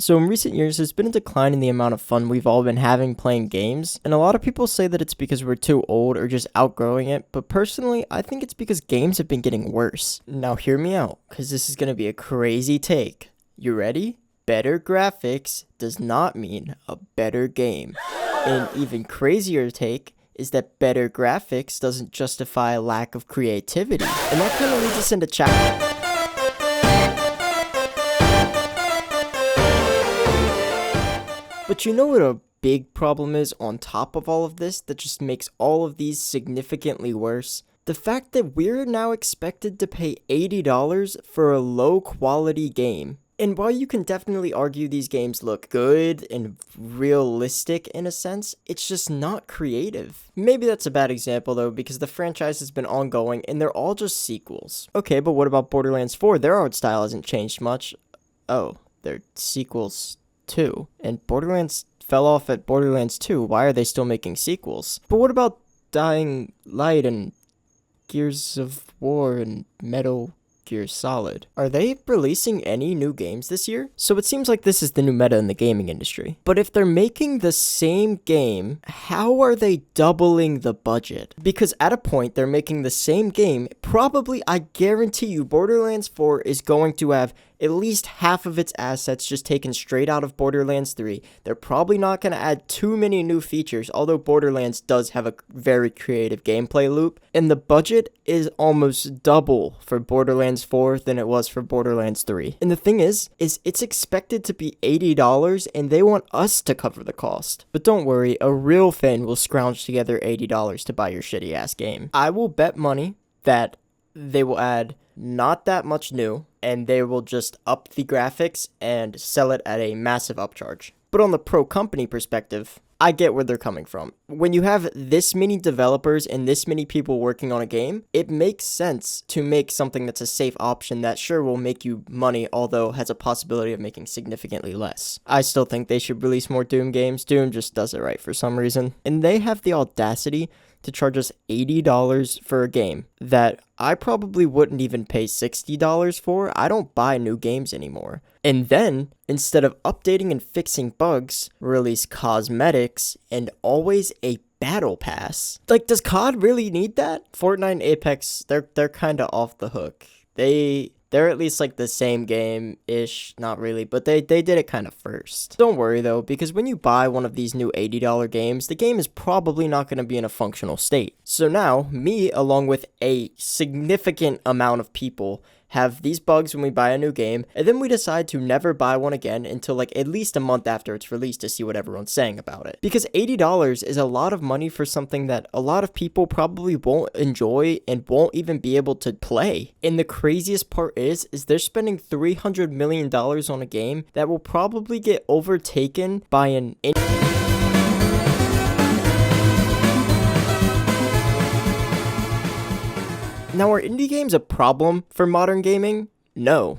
So in recent years, there's been a decline in the amount of fun we've all been having playing games, and a lot of people say that it's because we're too old or just outgrowing it, but personally, I think it's because games have been getting worse. Now hear me out, because this is going to be a crazy take. You ready? Better graphics does not mean a better game. An even crazier take is that better graphics doesn't justify a lack of creativity. And that kind of leads us into chapter. But you know what a big problem is on top of all of this that just makes all of these significantly worse? The fact that we're now expected to pay $80 for a low quality game. And while you can definitely argue these games look good and realistic in a sense, it's just not creative. Maybe that's a bad example though, because the franchise has been ongoing and they're all just sequels. Okay, but what about Borderlands 4? Their art style hasn't changed much. Oh, they're sequels too. And Borderlands fell off at Borderlands 2. Why are they still making sequels? But what about Dying Light and Gears of War and Metal Gear Solid? Are they releasing any new games this year? So it seems like this is the new meta in the gaming industry. But if they're making the same game, how are they doubling the budget? Because at a point, they're making the same game. Probably, I guarantee you, Borderlands 4 is going to have at least half of its assets just taken straight out of Borderlands 3. They're probably not going to add too many new features, although Borderlands does have a very creative gameplay loop. And the budget is almost double for Borderlands 4 than it was for Borderlands 3. And the thing is it's expected to be $80 and they want us to cover the cost. But don't worry, a real fan will scrounge together $80 to buy your shitty ass game. I will bet money that they will add not that much new, and they will just up the graphics and sell it at a massive upcharge. But on the pro company perspective, I get where they're coming from. When you have this many developers and this many people working on a game, it makes sense to make something that's a safe option that sure will make you money, although has a possibility of making significantly less. I still think they should release more Doom games. Doom just does it right for some reason. And they have the audacity to charge us $80 for a game that I probably wouldn't even pay $60 for. I don't buy new games anymore. And then, instead of updating and fixing bugs, release cosmetics and always a battle pass. Like, does COD really need that? Fortnite and Apex, they're kind of off the hook. They're at least like the same game-ish, not really, but they did it kind of first. Don't worry though, because when you buy one of these new $80 games, the game is probably not going to be in a functional state. So now, me, along with a significant amount of people, have these bugs when we buy a new game, and then we decide to never buy one again until like at least a month after it's released to see what everyone's saying about it. Because $80 is a lot of money for something that a lot of people probably won't enjoy and won't even be able to play. And the craziest part is they're spending $300 million on a game that will probably get overtaken by an Now, are indie games a problem for modern gaming? No.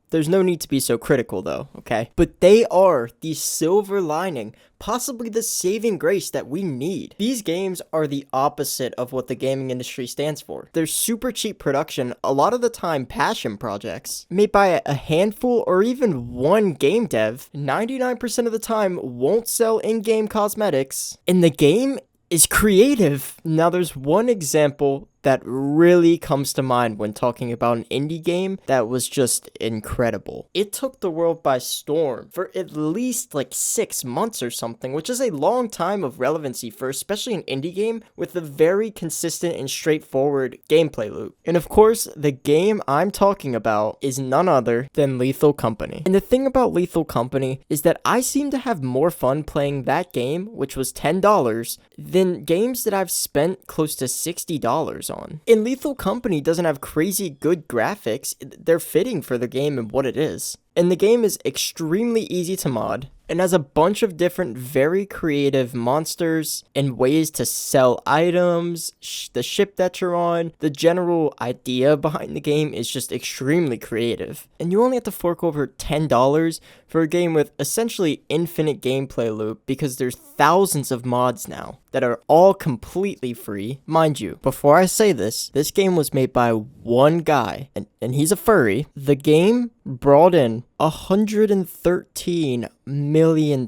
There's no need to be so critical though, okay? But they are the silver lining, possibly the saving grace that we need. These games are the opposite of what the gaming industry stands for. They're super cheap production, a lot of the time passion projects, made by a handful or even one game dev. 99% of the time won't sell in-game cosmetics, and the game is creative. Now, there's one example that really comes to mind when talking about an indie game that was just incredible. It took the world by storm for at least like 6 months or something, which is a long time of relevancy for especially an indie game with a very consistent and straightforward gameplay loop. And of course, the game I'm talking about is none other than Lethal Company. And the thing about Lethal Company is that I seem to have more fun playing that game, which was $10, than games that I've spent close to $60 on. And Lethal Company doesn't have crazy good graphics. They're fitting for the game and what it is. And the game is extremely easy to mod and has a bunch of different very creative monsters and ways to sell items, the ship that you're on. The general idea behind the game is just extremely creative. And you only have to fork over $10 for a game with essentially infinite gameplay loop because there's thousands of mods now that are all completely free. Mind you, before I say this game was made by one guy, and he's a furry. The game brought in $113 million.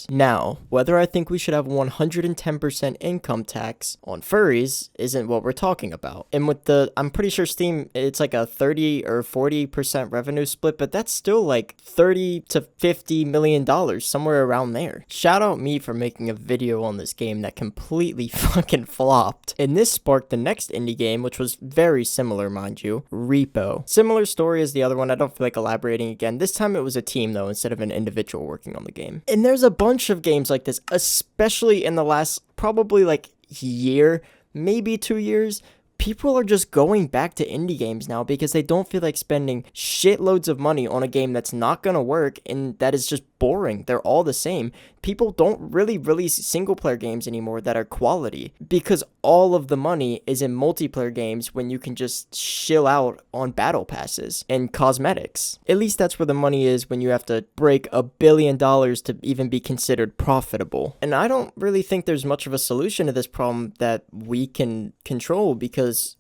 Now, whether I think we should have 110% income tax on furries isn't what we're talking about. And with I'm pretty sure Steam, it's like a 30 or 40% revenue split, but that's still like $30 to $50 million, somewhere around there. Shout out me for making a video on this game that completely fucking flopped. And this sparked the next indie game, which was very similar, mind you, Repo. Similar story as the other one, I don't feel like elaborating again. This time it was a team though, instead of an individual working on the game. And there's a bunch of games like this, especially in the last probably like year, maybe 2 years. People are just going back to indie games now because they don't feel like spending shitloads of money on a game that's not gonna work and that is just boring. They're all the same. People don't really release single player games anymore that are quality because all of the money is in multiplayer games when you can just chill out on battle passes and cosmetics. At least that's where the money is when you have to break $1 billion to even be considered profitable. And I don't really think there's much of a solution to this problem that we can control because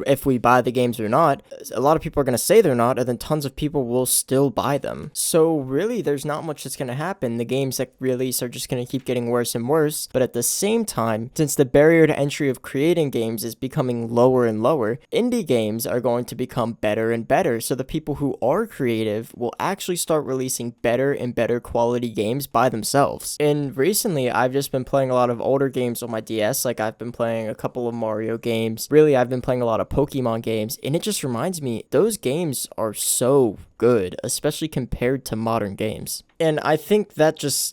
if we buy the games or not, a lot of people are going to say they're not, and then tons of people will still buy them. So really, there's not much that's going to happen. The games that release are just going to keep getting worse and worse. But at the same time, since the barrier to entry of creating games is becoming lower and lower, indie games are going to become better and better. So the people who are creative will actually start releasing better and better quality games by themselves. And recently, I've just been playing a lot of older games on my DS. Like I've been playing a couple of Mario games. Really, I've been playing a lot of Pokemon games, and it just reminds me those games are so good, especially compared to modern games. And I think this recent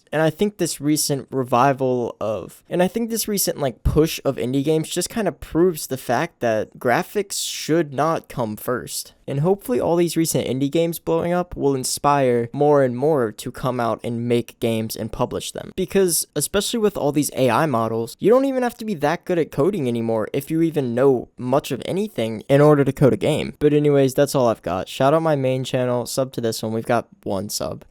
push of indie games just kind of proves the fact that graphics should not come first. And hopefully all these recent indie games blowing up will inspire more and more to come out and make games and publish them. Because especially with all these AI models, you don't even have to be that good at coding anymore if you even know much of anything in order to code a game. But anyways, that's all I've got. Shout out my main channel, sub to this one. We've got 1 sub.